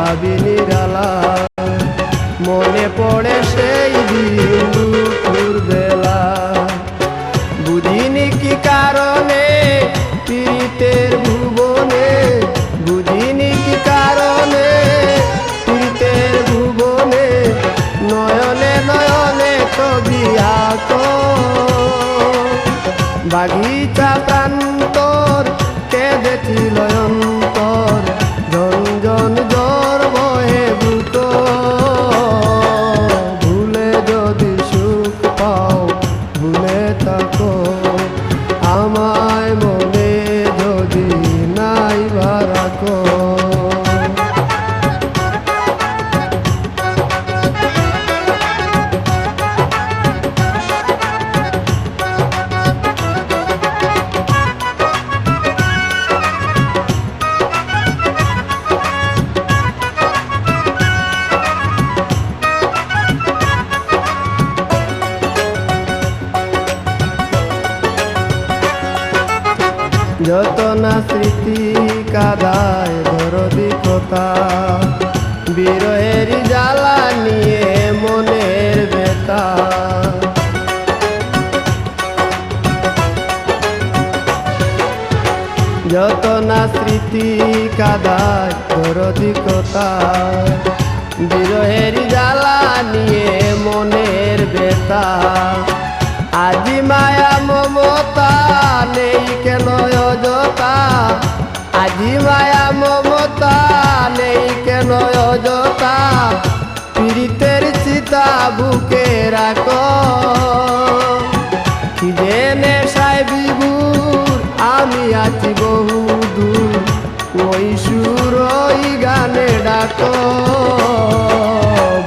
ভাবি নিরালা মনে পড়ে সেই দিন দুপুর বেলা বুঝিনি কি কারণে পীড়িতের ভুবনে বুঝিনি কি কারণে পীড়িতের ভুবনে নয়নে নয়নে ছবি আঁকো বাগিচা প্রান্তর কেঁদেছিল অন্তর ঝনঝন জ্বর বহে বুক ভুলে যদি সুখ পাও ভুলে থাকো আমায় মনে যদি নাই বা রাখো যত না স্মৃতি কাদায় দরদি কথা বিরহের জ্বালা নিয়ে মনের ব্যথা যত না স্মৃতি কাদায় দরদি কথা বিরহের জ্বালা নিয়ে মনের ব্যথা আজি মায়া মমতা নেই কেন অযথা আজি মায়া মমতা নেই কেন অযথা পীড়িতের চিতা বুকে রাখো কি জেনে সাই বিভুর আমি আছি বহু দূর ওই সুর ওই গানে ডাকো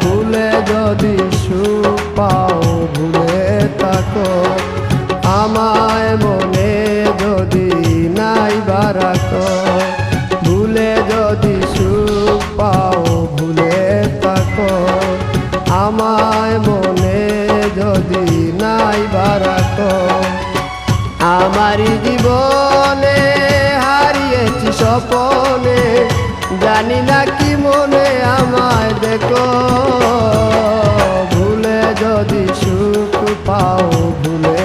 ভুলে যদি সুখ পাও ভুলে থাকো আমায় মনে যদি নাই বা রাখো ভুলে যদি সুখ পাও ভুলে থাকো আমায় মনে যদি নাই বা রাখো আমার জীবনে হারিয়েছি স্বপনে জানি না কি মনে আমায় দেখো ভুলে যদি সুখ পাও ভুলে